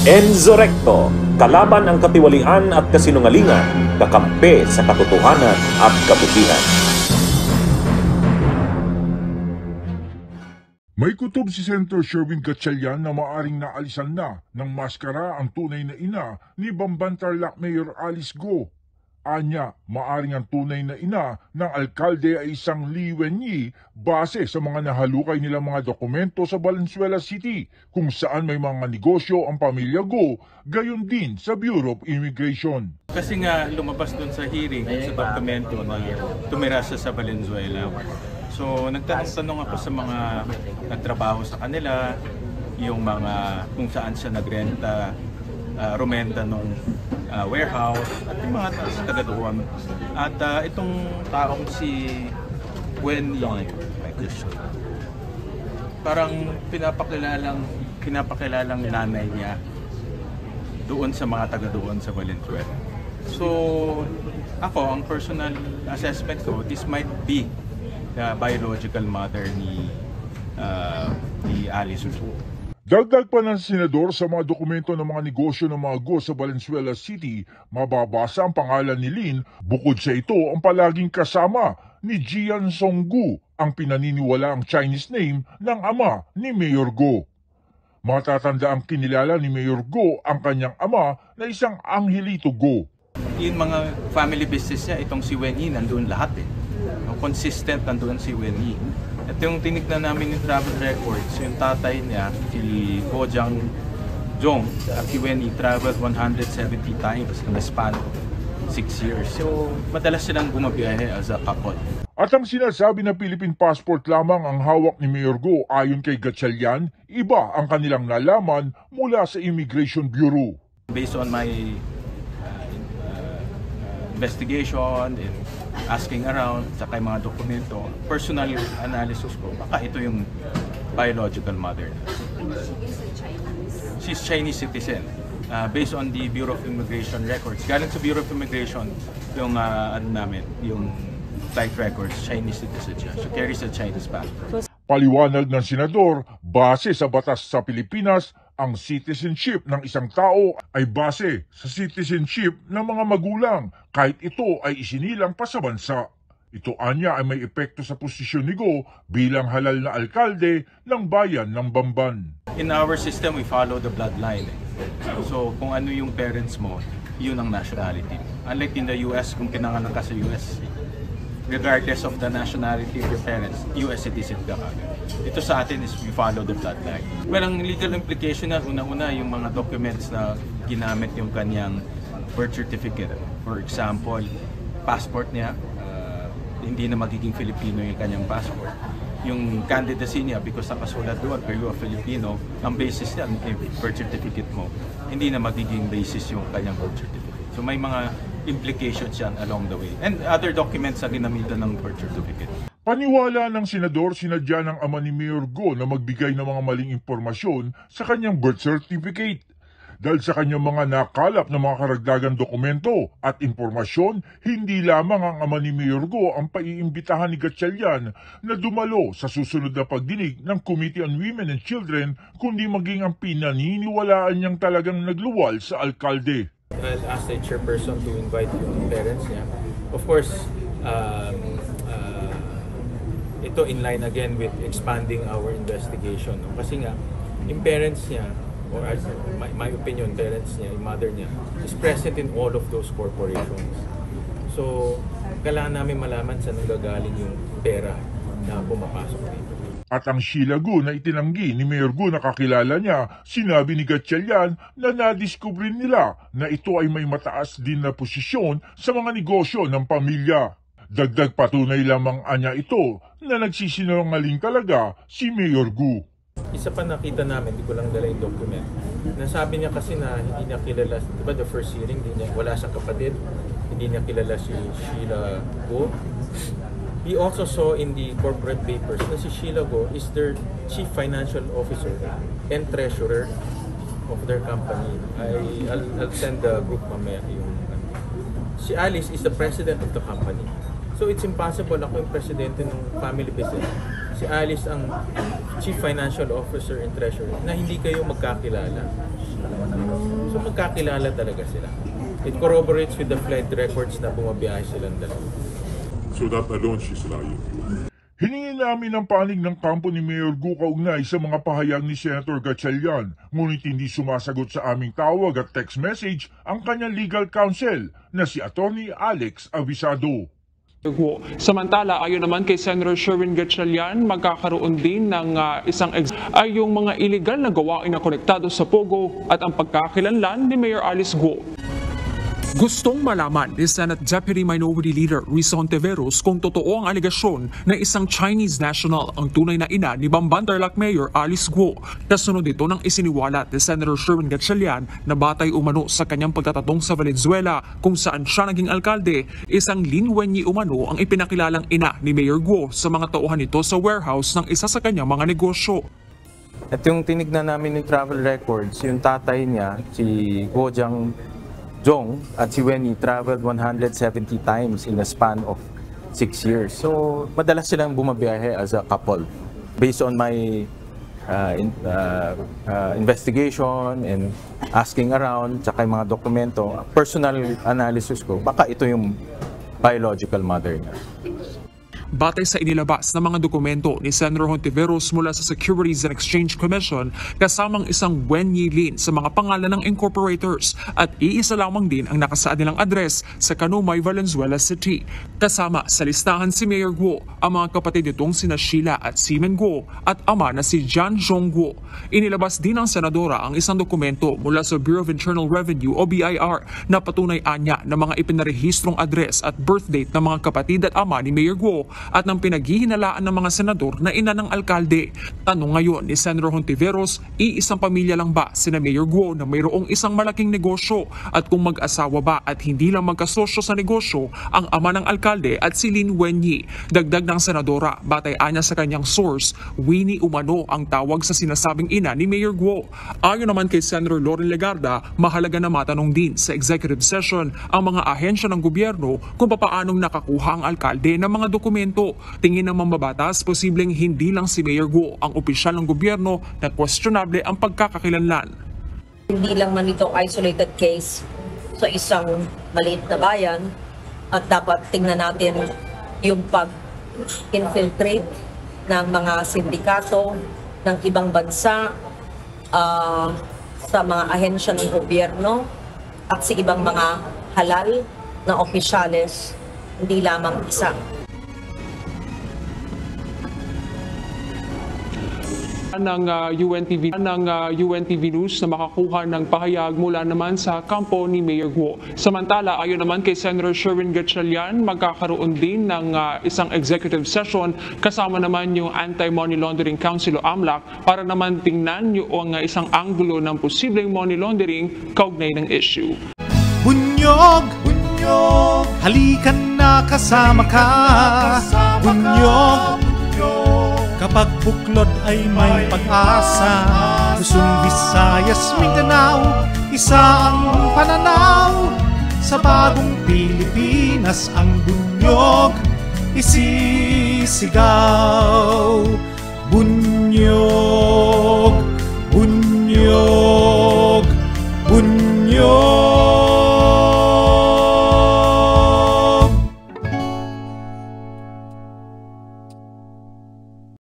Enzo Recto, kalaban ang katiwalian at kasinungalingan, kakampi sa katotohanan at kabutihan. May kutob si Senator Sherwin Gatchalian na maaring naalisan na ng maskara ang tunay na ina ni Bamban Tarlac Mayor Alice Go. Anya, maaring ang tunay na ina ng alkalde ay isang Lee Wen-yi base sa mga nahalukay nilang mga dokumento sa Valenzuela City kung saan may mga negosyo ang pamilya Go, gayon din sa Bureau of Immigration. Kasi nga lumabas dun sa hearing sa dokumento na tumira siya sa Valenzuela. So nagtatanong ako sa mga nagtrabaho sa kanila, yung mga kung saan siya nagrenta, rumenta nung warehouse at yung mga taga doon. At itong taong si Wen Yi, parang pinapakilalang nanay niya doon sa mga taga doon sa Valenzuela. So ako, ang personal assessment ko, this might be the biological mother ni Alice Go. Dagdag pa ng senador sa mga dokumento ng mga negosyo ng mga Go sa Valenzuela City, mababasa ang pangalan ni Lin. Bukod sa ito, ang palaging kasama ni Jian Songgu, ang pinaniniwala ang Chinese name ng ama ni Mayor Go. Matatanda ang kinilala ni Mayor Go ang kanyang ama na isang Angelito Go. Yung mga family business niya, itong si Wen Yi, nandun lahat eh. Consistent nandun si Wen Yi. At yung tinignan namin yung travel records, yung tatay niya, si Go Jong at si Wen Yi traveled 170 times in the span of 6 years. So, madalas silang bumabiyahe as a couple. At ang sinasabi na Philippine passport lamang ang hawak ni Mayor Go ayon kay Gatchalian, iba ang kanilang nalaman mula sa Immigration Bureau. Based on my investigation and asking around sa kay mga dokumento, personal analysis ko, baka ito yung biological mother. She's Chinese citizen. Based on the Bureau of Immigration records. Galing sa Bureau of Immigration, yung yung flight records, Chinese citizen siya. She carries a Chinese passport. Paliwanag ng senador, base sa batas sa Pilipinas, ang citizenship ng isang tao ay base sa citizenship ng mga magulang kahit ito ay isinilang pa sa bansa. Ito anya ay may epekto sa posisyon ni Go bilang halal na alkalde ng bayan ng Bamban. In our system, we follow the bloodline. So kung ano yung parents mo, yun ang nationality. Unlike in the US, kung pinanganak ka sa US, regardless of the nationality of your parents, US citizen ka kagad. Ito sa atin is we follow the bloodline. Well, ang legal implication na una-una yung mga documents na ginamit yung kanyang birth certificate. For example, passport niya, hindi na magiging Filipino yung kanyang passport. Yung candidacy niya, because nakasulat doon, are you a Filipino, ang basis niya, birth certificate mo, hindi na magiging basis yung kanyang birth certificate. So may mga implications yan along the way. And other documents na ginamitan ng birth certificate. Paniwala ng senador, sinadya ng ama ni Mayor Go na magbigay ng mga maling impormasyon sa kanyang birth certificate. Dahil sa kanyang mga nakalap na mga karagdagang dokumento at impormasyon, hindi lamang ang ama ni Mayor Go ang paiimbitahan ni Gatchalian na dumalo sa susunod na pagdinig ng Committee on Women and Children, kundi maging ang pinaniniwalaan niyang talagang nagluwal sa alkalde. I'll ask the chairperson to invite yung parents niya. Of course, ito in line again with expanding our investigation. No? Kasi nga, yung parents niya, or my opinion, parents niya, yung mother niya, is present in all of those corporations. So, kailangan namin malaman saan nanggagaling yung pera na pumapasok dito. At ang Sheila Go na itinanggi ni Mayor Go na kakilala niya, sinabi ni Gatchalian na nadiskubre nila na ito ay may mataas din na posisyon sa mga negosyo ng pamilya. Dagdag patunay lamang anya ito na nagsisinungaling talaga si Mayor Go. Isa pa nakita namin, hindi ko lang dala yung document. Nasabi niya kasi na hindi niya kilala, di ba the first hearing, wala siyang kapatid, hindi niya kilala si Sheila Go. He also saw in the corporate papers na si Sheila Go is their chief financial officer and treasurer of their company. I'll send the group mamaya yung. Si Alice is the president of the company. So it's impossible ako yung presidente ng family business. Si Alice ang chief financial officer and treasurer na hindi kayo magkakilala. So magkakilala talaga sila. It corroborates with the flight records na bumabiyahe silang dalawa. So that alone, she's lying. Hiningi namin ang panig ng kampo ni Mayor Gu kaugnay sa mga pahayag ni Senator Gatchalian, ngunit hindi sumasagot sa aming tawag at text message ang kanyang legal counsel na si Attorney Alex Avisado. Samantala, ayon naman kay Senator Sherwin Gatchalian, magkakaroon din ng ay yung mga illegal na gawain na konektado sa Pogo at ang pagkakilanlan ni Mayor Alice Guo. Gustong malaman ni Senate Deputy Minority Leader Risa Hontiveros kung totoo ang alegasyon na isang Chinese national ang tunay na ina ni Bamban Tarlac Mayor Alice Guo. Kasunod ito ng isiniwalat ni Senator Sherwin Gatchalian na batay umano sa kanyang pagtatatong sa Valenzuela kung saan siya naging alkalde, isang Lin Wenyi umano ang ipinakilalang ina ni Mayor Guo sa mga tauhan nito sa warehouse ng isa sa kanyang mga negosyo. At yung tinignan namin ng travel records, yung tatay niya, si Guo Jianzhong at si Wenyi traveled 170 times in a span of 6 years. So, madalas silang bumabiyahe as a couple. Based on my investigation and asking around, tsaka yung mga dokumento, personal analysis ko, baka ito yung biological mother niya. Batay sa inilabas na mga dokumento ni Senator Hontiveros mula sa Securities and Exchange Commission, kasamang isang Wenyi Lin sa mga pangalan ng incorporators at iisa lamang din ang nakasaad nilang address sa Canumay, Valenzuela City. Kasama sa listahan si Mayor Guo, ang mga kapatid nitong sina Sheila at Simen Guo at ama na si Jianzhong Guo. Inilabas din ng senadora ang isang dokumento mula sa Bureau of Internal Revenue o BIR na patunay anya ng mga ipinarehistrong address at birthdate ng mga kapatid at ama ni Mayor Guo at ng pinaghihinalaan ng mga senador na ina ng alkalde. Tanong ngayon ni Senator Hontiveros, iisang pamilya lang ba sina Mayor Guo na mayroong isang malaking negosyo at kung mag-asawa ba at hindi lang magkasosyo sa negosyo ang ama ng alkalde at si Lin Wenyi. Dagdag ng senadora, batay anya sa kanyang source, Winnie umano ang tawag sa sinasabing ina ni Mayor Guo. Ayon naman kay Senator Loren Legarda, mahalaga na matanong din sa executive session ang mga ahensya ng gobyerno kung papaanong nakakuha ang alkalde ng mga dokumento. Tingin ng mambabatas, posibleng hindi lang si Mayor Guo ang opisyal ng gobyerno na questionable ang pagkakakilanlan. Hindi lang man ito isolated case sa isang maliit na bayan at dapat tingnan natin yung pag-infiltrate ng mga sindikato ng ibang bansa sa mga ahensya ng gobyerno at sa ibang mga halal na opisyales, hindi lamang isa. Ng UNTV News na makakuha ng pahayag mula naman sa kampo ni Mayor Guo. Samantala, ayon naman kay Senator Sherwin Gatchalian, magkakaroon din ng isang executive session kasama naman yung Anti-Money Laundering Council o AMLAC para naman tingnan yung isang anggulo ng posibleng money laundering kaugnay ng issue. Bunyog, bunyog, halikan na kasama ka. Bunyog, kapag buklod ay may pag-asa. Luzon, Visayas, Mindanao, isa ang pananaw. Sa bagong Pilipinas ang bunyog isisigaw. Bunyog, bunyog.